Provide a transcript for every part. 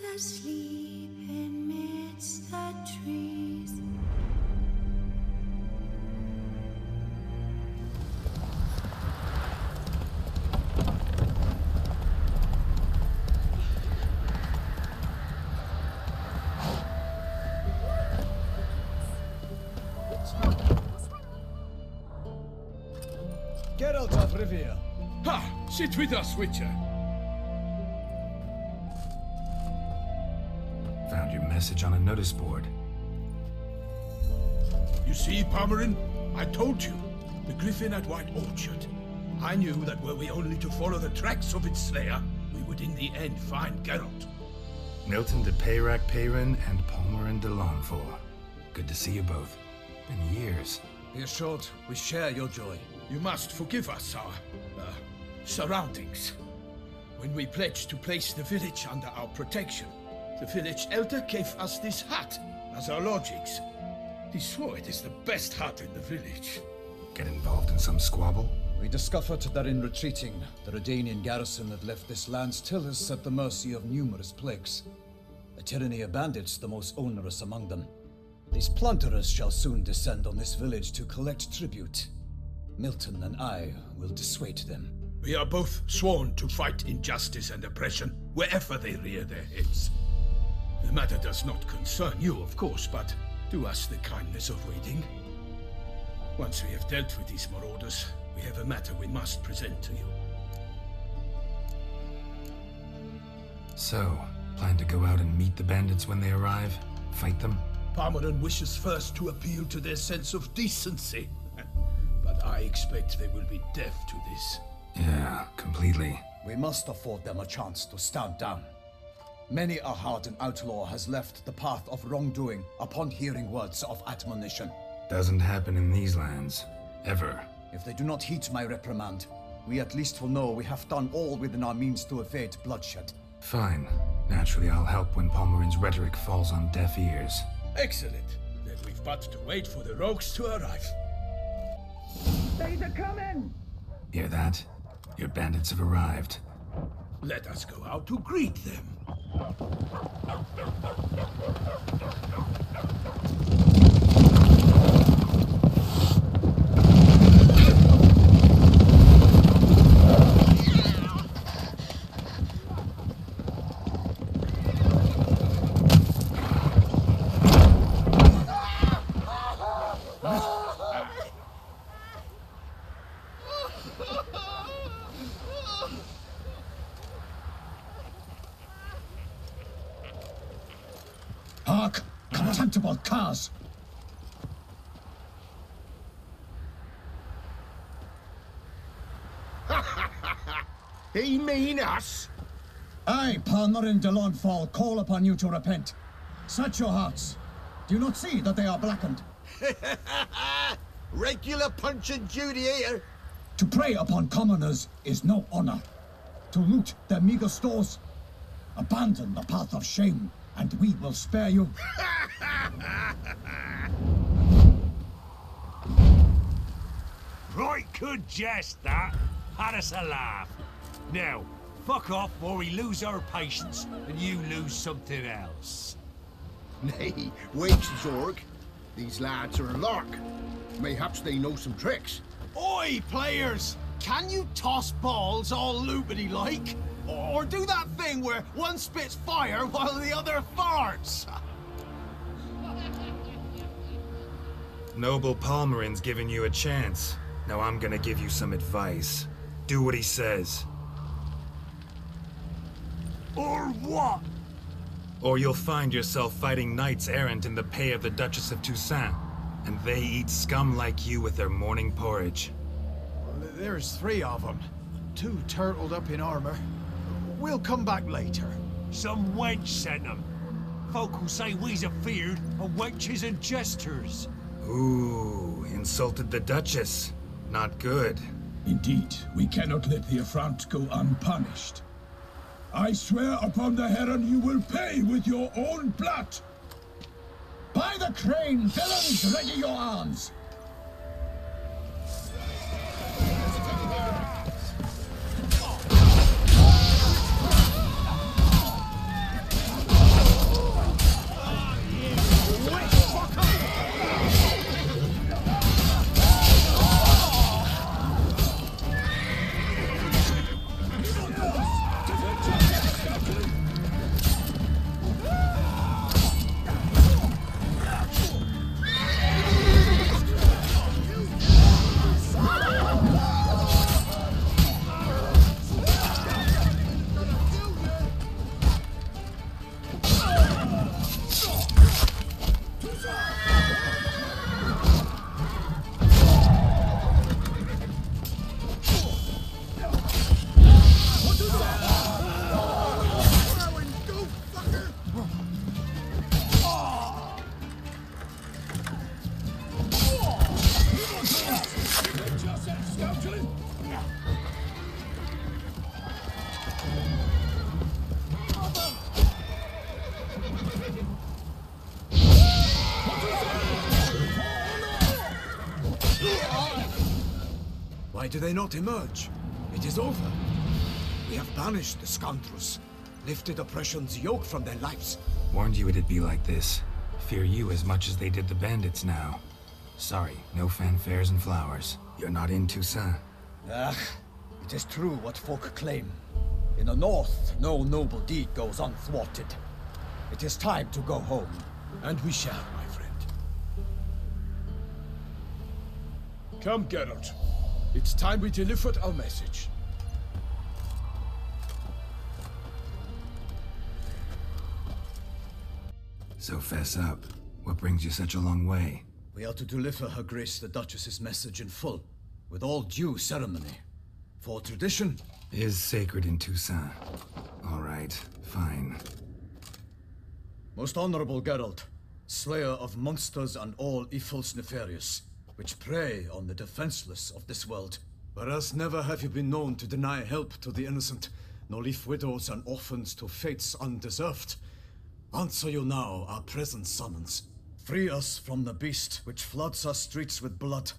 was asleep amidst the trees. Geralt of Rivia. Ha! Sit with us, Witcher. Found your message on a notice board. You see, Palmerin? I told you. The griffin at White Orchard. I knew that were we only to follow the tracks of its slayer, we would in the end find Geralt. Milton de Peyrac Peyrin and Palmerin de Lawnford. Good to see you both. Been years. Be assured, we share your joy. You must forgive us our surroundings. When we pledged to place the village under our protection, the village elder gave us this hut as our lodgings. He swore it is the best hut in the village. Get involved in some squabble? We discovered that in retreating, the Redanian garrison had left this land's tillers at the mercy of numerous plagues. A tyranny of bandits, the most onerous among them. These plunderers shall soon descend on this village to collect tribute. Milton and I will dissuade them. We are both sworn to fight injustice and oppression wherever they rear their heads. The matter does not concern you, of course, but do us the kindness of waiting. Once we have dealt with these marauders, we have a matter we must present to you. So, plan to go out and meet the bandits when they arrive? Fight them? Palmerin wishes first to appeal to their sense of decency. But I expect they will be deaf to this. Yeah, completely. We must afford them a chance to stand down. Many a hardened outlaw has left the path of wrongdoing upon hearing words of admonition. Doesn't happen in these lands. Ever. If they do not heed my reprimand, we at least will know we have done all within our means to evade bloodshed. Fine. Naturally, I'll help when Palmerin's rhetoric falls on deaf ears. Excellent. Then we've but to wait for the rogues to arrive. They're coming! Hear that? Your bandits have arrived. Let us go out to greet them. Hark! Contemptible curs! He mean us? I, Palmerin de Lawnford, call upon you to repent. Search your hearts. Do you not see that they are blackened? Regular Punch and Judy here. To prey upon commoners is no honor. To loot their meager stores, abandon the path of shame, and we will spare you. Right good jest, that. Had us a laugh. Now, fuck off or we lose our patience and you lose something else. Nay, wait, Zorg. These lads are a lark. Mayhaps they know some tricks. Oi, players! Can you toss balls all loopity like? Or do that thing where one spits fire while the other farts? Noble Palmerin's giving you a chance. Now I'm gonna give you some advice. Do what he says. Or what? Or you'll find yourself fighting knights errant in the pay of the Duchess of Toussaint. And they eat scum like you with their morning porridge. Well, there's 3 of them. 2 turtled up in armor. We'll come back later. Some wench sent them. Folk who say we's afeard of wenches and jesters. Ooh, insulted the Duchess. Not good. Indeed, we cannot let the affront go unpunished. I swear upon the Heron you will pay with your own blood! By the crane, villains, ready your arms! Why do they not emerge? It is over. We have banished the scoundrels, lifted oppression's yoke from their lives. Warned you it'd be like this. Fear you as much as they did the bandits now. Sorry, no fanfares and flowers. You're not in Toussaint. Ah, it is true what folk claim. In the north, no noble deed goes unthwarted. It is time to go home. And we shall, my friend. Come, Geralt. It's time we delivered our message. So fess up. What brings you such a long way? We are to deliver Her Grace the Duchess's message in full, with all due ceremony. For tradition is sacred in Toussaint. All right, fine. Most honorable Geralt, slayer of monsters and all evils nefarious, which prey on the defenseless of this world. Whereas never have you been known to deny help to the innocent, nor leave widows and orphans to fates undeserved. Answer you now our present summons. Free us from the beast which floods our streets with blood,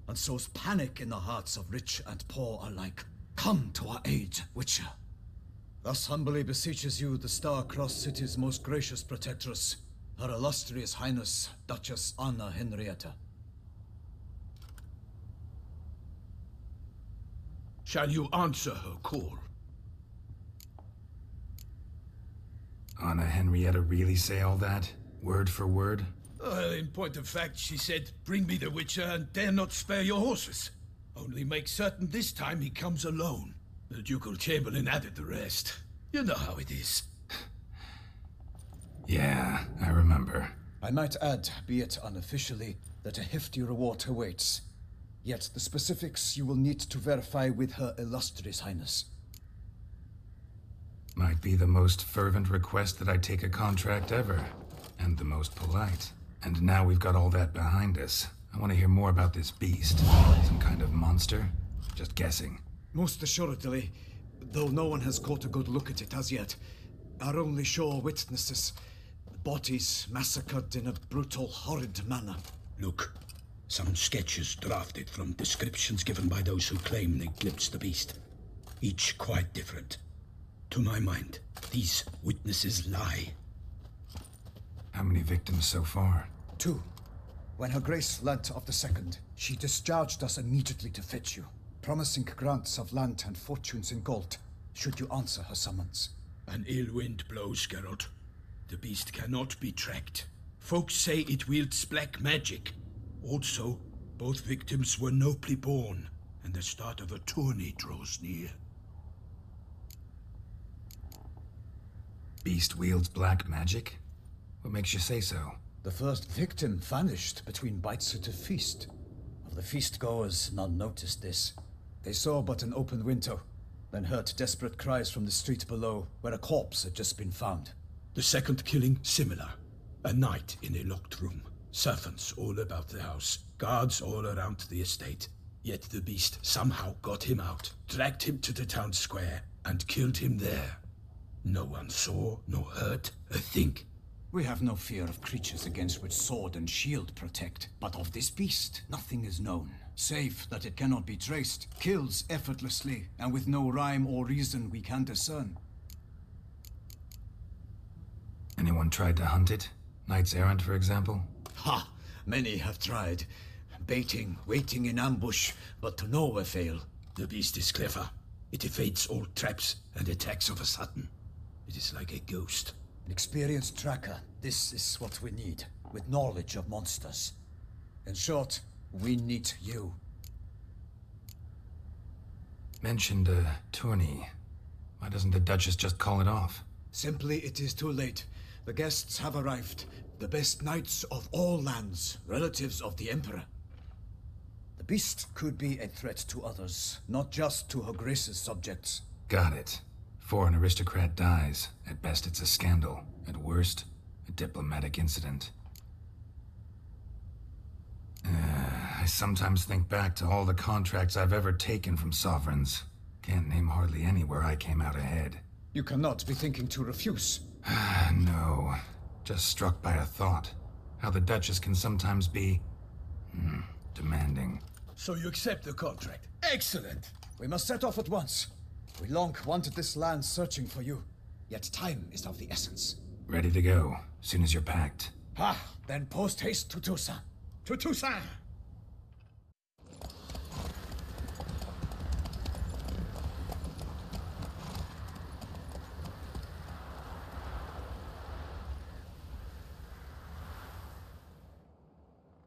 and sows panic in the hearts of rich and poor alike. Come to our aid, Witcher. Thus humbly beseeches you the Star-Crossed City's most gracious protectress, Her Illustrious Highness, Duchess Anna Henrietta. Shall you answer her call? Anna Henrietta really say all that? Word for word? In point of fact, she said, bring me the Witcher and dare not spare your horses. Only make certain this time he comes alone. The Ducal Chamberlain added the rest. You know how it is. Yeah, I remember. I might add, be it unofficially, that a hefty reward awaits. Yet the specifics you will need to verify with Her Illustrious Highness. Might be the most fervent request that I take a contract ever. And the most polite. And now we've got all that behind us. I want to hear more about this beast. Some kind of monster? Just guessing. Most assuredly, though no one has caught a good look at it as yet. Our only sure witnesses. Bodies massacred in a brutal, horrid manner. Look, some sketches drafted from descriptions given by those who claim they glimpsed the beast. Each quite different. To my mind, these witnesses lie. How many victims so far? 2. When Her Grace learnt of the second, she discharged us immediately to fetch you, promising grants of land and fortunes in gold, should you answer her summons. An ill wind blows, Geralt. The beast cannot be tracked. Folks say it wields black magic. Also, both victims were nobly born, and the start of a tourney draws near. Beast wields black magic? What makes you say so? The first victim vanished between bites at a feast. Of the feast-goers, none noticed this. They saw but an open window, then heard desperate cries from the street below, where a corpse had just been found. The second killing, similar. A night in a locked room. Servants all about the house. Guards all around the estate. Yet the beast somehow got him out, dragged him to the town square, and killed him there. No one saw, nor heard a thing. We have no fear of creatures against which sword and shield protect, but of this beast, nothing is known, save that it cannot be traced, kills effortlessly, and with no rhyme or reason we can discern. Anyone tried to hunt it? Knights errant, for example? Ha! Many have tried. Baiting, waiting in ambush, but to no avail. The beast is clever. It evades all traps and attacks of a sudden. It is like a ghost. An experienced tracker. This is what we need, with knowledge of monsters. In short, we need you. Mentioned a tourney. Why doesn't the Duchess just call it off? Simply, it is too late. The guests have arrived. The best knights of all lands, relatives of the Emperor. The beast could be a threat to others, not just to Her Grace's subjects. Got it. Before an aristocrat dies, at best it's a scandal. At worst, a diplomatic incident. I sometimes think back to all the contracts I've ever taken from sovereigns. Can't name hardly any where I came out ahead. You cannot be thinking to refuse. No. Just struck by a thought. How the Duchess can sometimes be... demanding. So you accept the contract? Excellent! We must set off at once. We long wanted this land searching for you, yet time is of the essence. Ready to go, soon as you're packed. Ah, then post haste to Toussaint. To Toussaint!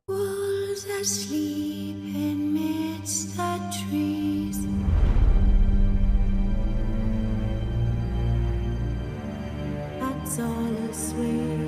Wolves asleep amidst the trees. That's all asleep.